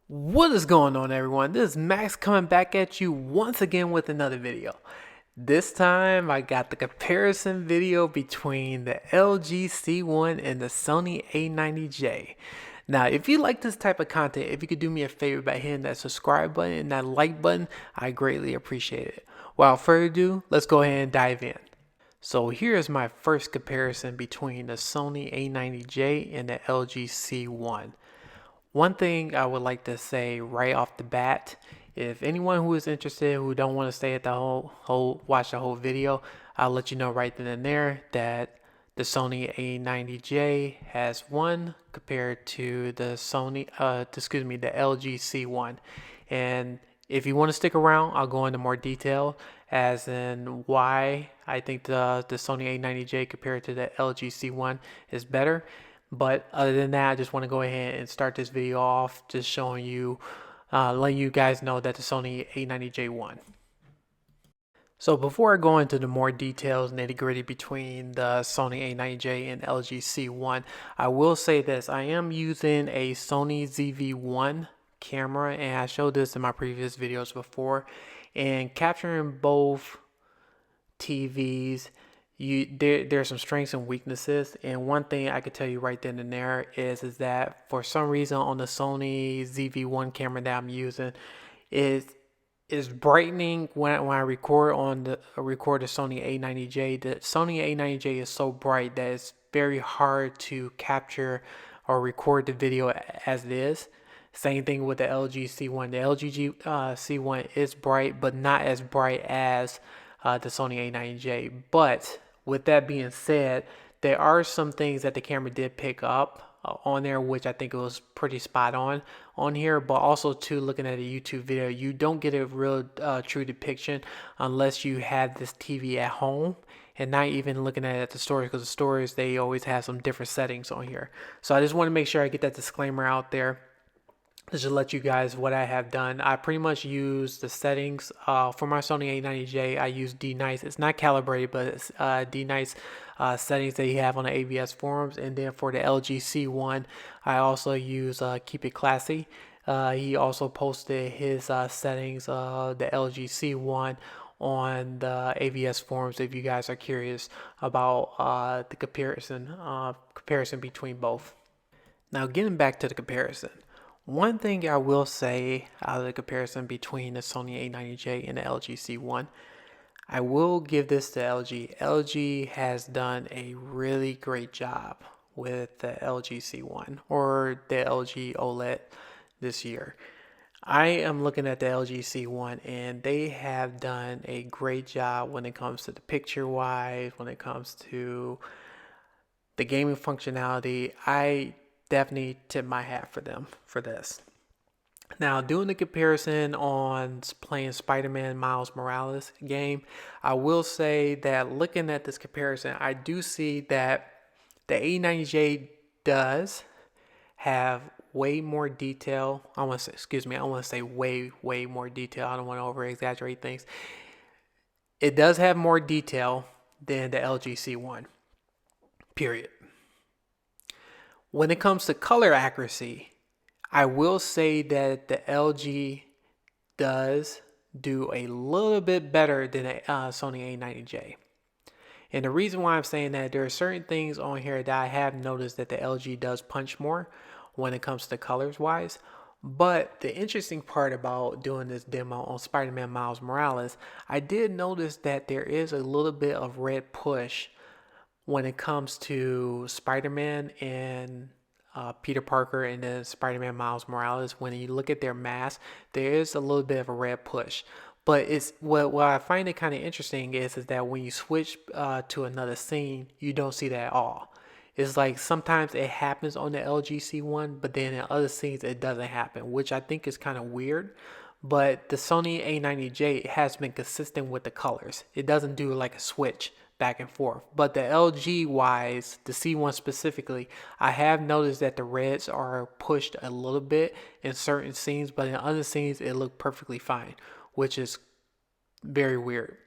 What is going on, everyone? This is Max coming back at you once again with another video. This time I got the comparison video between the LG C1 and the Sony A90J. Now, if you like this type of content, if you could do me a favor by hitting that subscribe button and that like button, I greatly appreciate it. Without further ado, let's go ahead and dive in. So here's my first comparison between the Sony A90J and the LG C1. One thing I would like to say right off the bat, if anyone who is interested who don't want to stay at the watch the whole video, I'll let you know right then and there that the Sony A90J has won compared to the the LG C1. And if you want to stick around, I'll go into more detail as in why I think the Sony A90J compared to the LG C1 is better. But other than that, I just want to go ahead and start this video off just showing you, letting you guys know that the Sony A90J won. So before I go into the more details, nitty gritty between the Sony A90J and LG C1, I will say this. I am using a Sony ZV-1 camera, and I showed this in my previous videos before, and capturing both TVs, there's some strengths and weaknesses. And one thing I could tell you right then and there is that for some reason on the Sony ZV-1 camera that I'm using, is brightening when I record on the Sony A90J. The Sony A90J is so bright that it's very hard to capture or record the video as it is. Same thing with the LG C1. The LG C1 is bright, but not as bright as the Sony A90J. But with that being said, there are some things that the camera did pick up on there, which I think it was pretty spot on here. But also too, looking at a YouTube video, you don't get a real true depiction unless you have this TV at home and not even looking at the stores, because the stores, they always have some different settings on here. So I just want to make sure I get that disclaimer out there. Just to let you guys what I have done. I pretty much use the settings for my Sony A90J. I use D-Nice. It's not calibrated, but it's D-Nice settings that you have on the AVS forums. And then for the LG C1, I also use Keep It Classy. He also posted his settings, the LG C1, on the AVS forums if you guys are curious about the comparison between both. Now, getting back to the comparison. One thing I will say out of the comparison between the Sony A90J and the LG C1, I will give this to LG. LG has done a really great job with the LG C1 or the LG OLED this year. I am looking at the LG C1 and they have done a great job when it comes to the picture wise, when it comes to the gaming functionality. I definitely tip my hat for them for this. Now, doing the comparison on playing Spider-Man Miles Morales game, I will say that looking at this comparison, I do see that the A90J does have way more detail. I want to say way more detail. I don't want to over exaggerate things. It does have more detail than the LG C1. Period. When it comes to color accuracy, I will say that the LG does do a little bit better than a Sony A90J. And the reason why I'm saying that, there are certain things on here that I have noticed that the LG does punch more when it comes to colors wise. But the interesting part about doing this demo on Spider-Man Miles Morales, I did notice that there is a little bit of red push when it comes to Spider-Man and Peter Parker and then Spider-Man Miles Morales. When you look at their masks, there is a little bit of a red push. But it's what I find it kind of interesting is that when you switch to another scene, you don't see that at all. It's like sometimes it happens on the LG C1, but then in other scenes it doesn't happen, which I think is kind of weird. But the Sony A90J has been consistent with the colors. It doesn't do like a switch back and forth. But the LG wise, the C1 specifically, I have noticed that the reds are pushed a little bit in certain scenes, but in other scenes it looked perfectly fine, which is very weird.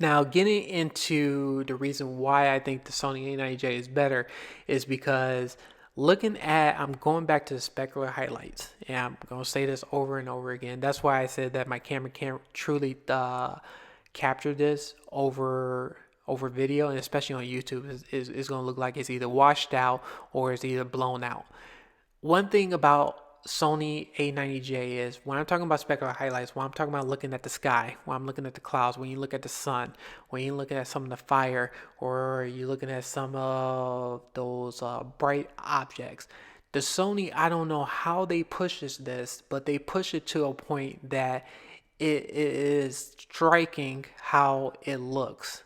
Now, getting into the reason why I think the Sony A90J is better is because I'm going back to the specular highlights, and I'm going to say this over and over again. That's why I said that my camera can't truly capture this over video, and especially on YouTube, is going to look like it's either washed out or it's either blown out. One thing about Sony A90J is when I'm talking about specular highlights, when I'm talking about looking at the sky, when I'm looking at the clouds, when you look at the sun, when you're looking at some of the fire, or you're looking at some of those bright objects, the Sony, I don't know how they push this, but they push it to a point that it is striking how it looks.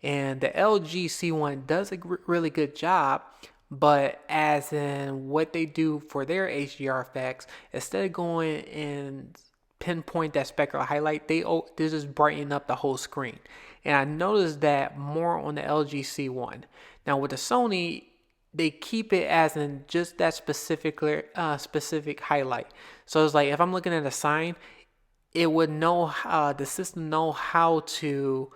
And the LG C1 does a really good job, but as in what they do for their HDR effects, instead of going and pinpoint that specular highlight, they just brighten up the whole screen. And I noticed that more on the LG C1. Now with the Sony, they keep it as in just that specific highlight. So it's like if I'm looking at a sign, it would know the system know how to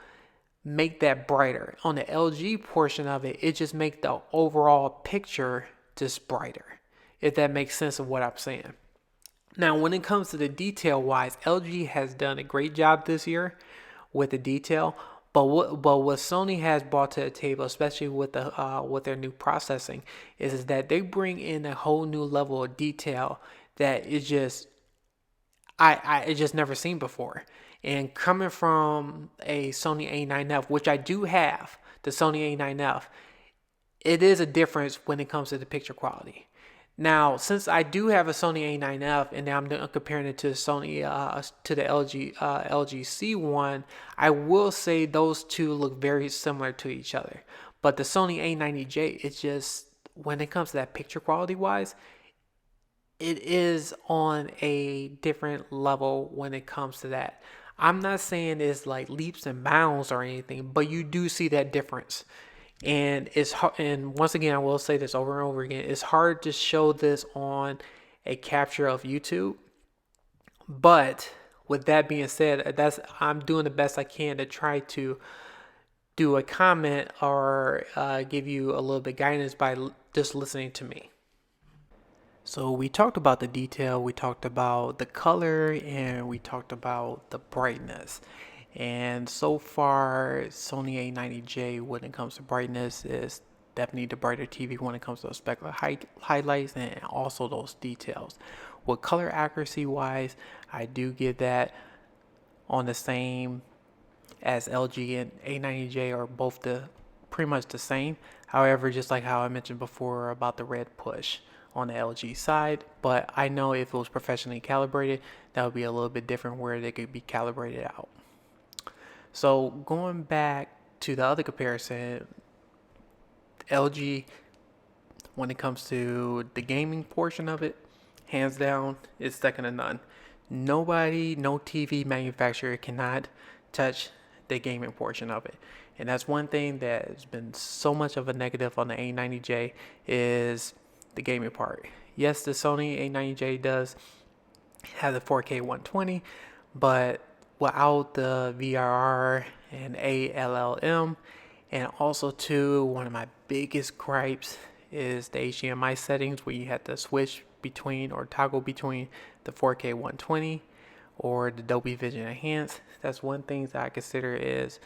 make that brighter. On the LG portion of it, it just makes the overall picture just brighter, if that makes sense of what I'm saying. Now, when it comes to the detail wise, LG has done a great job this year with the detail. But what Sony has brought to the table, especially with their new processing, is that they bring in a whole new level of detail that is just I just never seen before. And coming from a Sony A9F, which I do have, the Sony A9F, it is a difference when it comes to the picture quality. Now, since I do have a Sony A9F, and now I'm comparing it to the LG C1, I will say those two look very similar to each other. But the Sony A90J, it's just when it comes to that picture quality wise, it is on a different level when it comes to that. I'm not saying it's like leaps and bounds or anything, but you do see that difference. And it's hard, and once again, I will say this over and over again, it's hard to show this on a capture of YouTube. But with that being said, I'm doing the best I can to try to do a comment or give you a little bit guidance by just listening to me. So we talked about the detail, we talked about the color, and we talked about the brightness. And so far, Sony A90J, when it comes to brightness, is definitely the brighter TV when it comes to those specular highlights and also those details. With color accuracy wise, I do give that on the same as LG and A90J are both pretty much the same. However, just like how I mentioned before about the red push on the LG side, but I know if it was professionally calibrated, that would be a little bit different where they could be calibrated out. So going back to the other comparison, LG, when it comes to the gaming portion of it, hands down, is second to none. Nobody, no TV manufacturer cannot touch the gaming portion of it. And that's one thing that has been so much of a negative on the A90J is the gaming part. Yes, the Sony A90J does have the 4K 120, but without the VRR and ALLM, and also too, one of my biggest gripes is the HDMI settings where you have to switch between or toggle between the 4K 120 or the Dolby Vision Enhanced. That's one thing that I consider is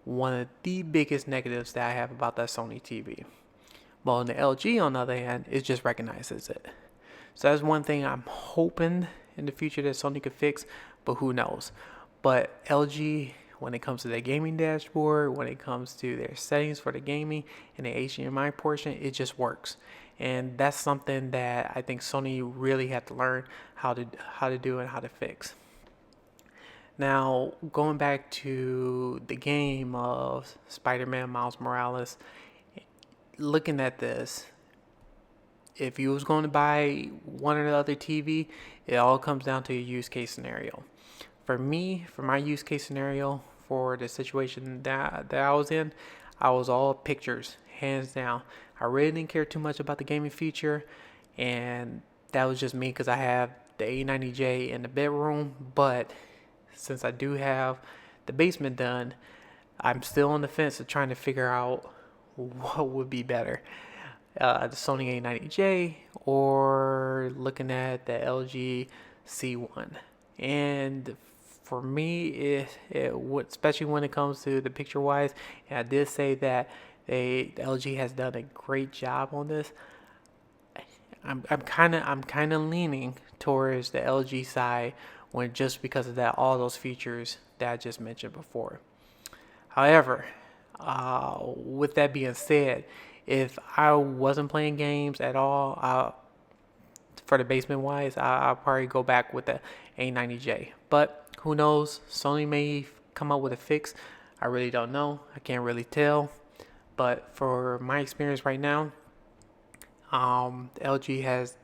one of the biggest negatives that I have about that Sony TV. But on the LG, on the other hand, it just recognizes it. So that's one thing I'm hoping in the future that Sony could fix, but who knows. But LG, when it comes to their gaming dashboard, when it comes to their settings for the gaming and the HDMI portion, it just works. And that's something that I think Sony really had to learn how to do and how to fix. Now, going back to the game of Spider-Man Miles Morales, looking at this, if you was going to buy one or the other TV, it all comes down to a use case scenario. For me, for my use case scenario, for the situation that I was in, I was all pictures, hands down. I really didn't care too much about the gaming feature, and that was just me because I have the A90J in the bedroom. But since I do have the basement done, I'm still on the fence of trying to figure out what would be better. the Sony A90J, or looking at the LG C1. And for me, especially when it comes to the picture wise, and I did say that the LG has done a great job on this. I'm kind of leaning towards the LG side when just because of that all those features that I just mentioned before. However, with that being said, if I wasn't playing games at all, for the basement wise, I'll probably go back with the A90J. But who knows? Sony may come up with a fix. I really don't know. I can't really tell. But for my experience right now, LG has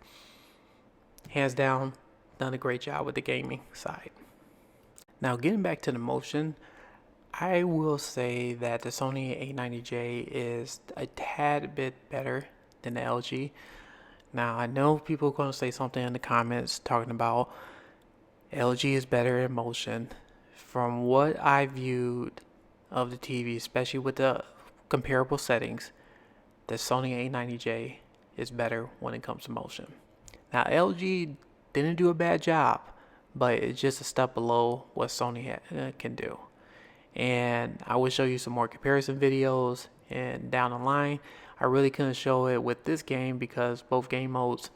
hands down done a great job with the gaming side. Now, getting back to the motion, I will say that the Sony A90J is a tad bit better than the LG. Now, I know people are going to say something in the comments talking about LG is better in motion. From what I viewed of the TV, especially with the comparable settings, the Sony A90J is better when it comes to motion. Now, LG didn't do a bad job, but it's just a step below what Sony can do. And I will show you some more comparison videos and down the line. I really couldn't show it with this game because both game modes,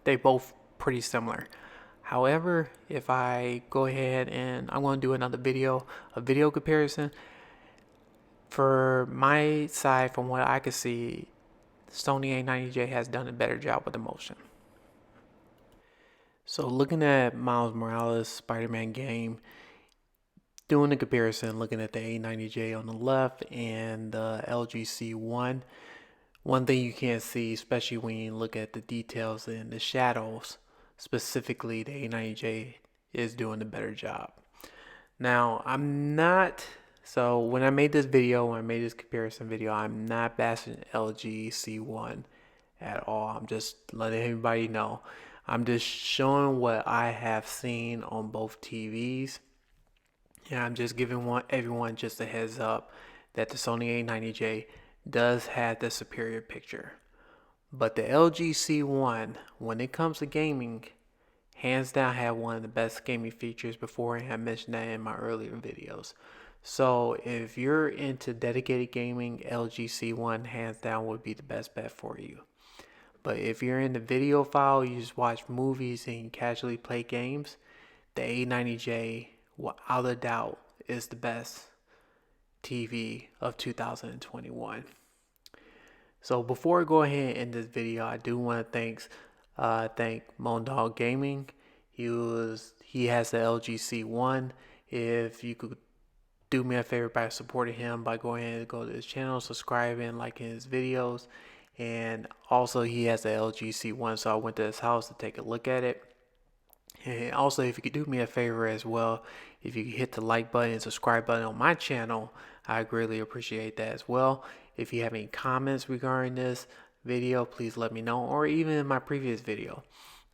they both pretty similar. However, if I go ahead and I'm going to do another video, a video comparison, for my side, from what I could see, Sony A90J has done a better job with the motion. So looking at Miles Morales Spider-Man game, doing the comparison, looking at the A90J on the left and the LG C1, one thing you can't see, especially when you look at the details in the shadows, specifically the A90J is doing a better job. Now, so when I made this video, when I made this comparison video, I'm not bashing LG C1 at all. I'm just letting everybody know. I'm just showing what I have seen on both TVs. And I'm just giving everyone just a heads up that the Sony A90J does have the superior picture. But the LG C1, when it comes to gaming, hands down had one of the best gaming features before, and I mentioned that in my earlier videos. So if you're into dedicated gaming, LG C1 hands down would be the best bet for you. But if you're in the video file, you just watch movies and casually play games, the A90J, without a doubt, is the best TV of 2021. So before I go ahead and end this video, I do want to thank Moandogg Gaming. He has the LG C1. If you could do me a favor by supporting him by going ahead and go to his channel, subscribing, liking his videos. And also he has the LG C1, so I went to his house to take a look at it. And also, if you could do me a favor as well, if you could hit the like button and subscribe button on my channel, I greatly appreciate that as well. If you have any comments regarding this video, please let me know, or even in my previous video.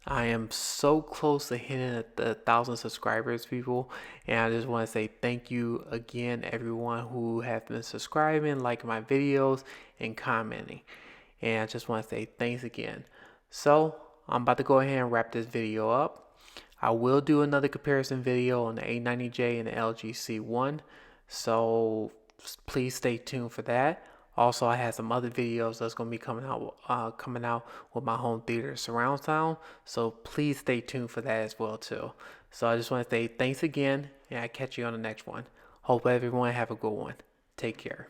I am so close to hitting the 1,000 subscribers, people, and I just want to say thank you again, everyone who have been subscribing, liking my videos, and commenting. And I just want to say thanks again. So I'm about to go ahead and wrap this video up. I will do another comparison video on the A90J and the LG C1, so please stay tuned for that. Also, I have some other videos that's going to be coming out with my home theater surround sound, so please stay tuned for that as well too. So I just want to say thanks again, and I'll catch you on the next one. Hope everyone have a good one. Take care.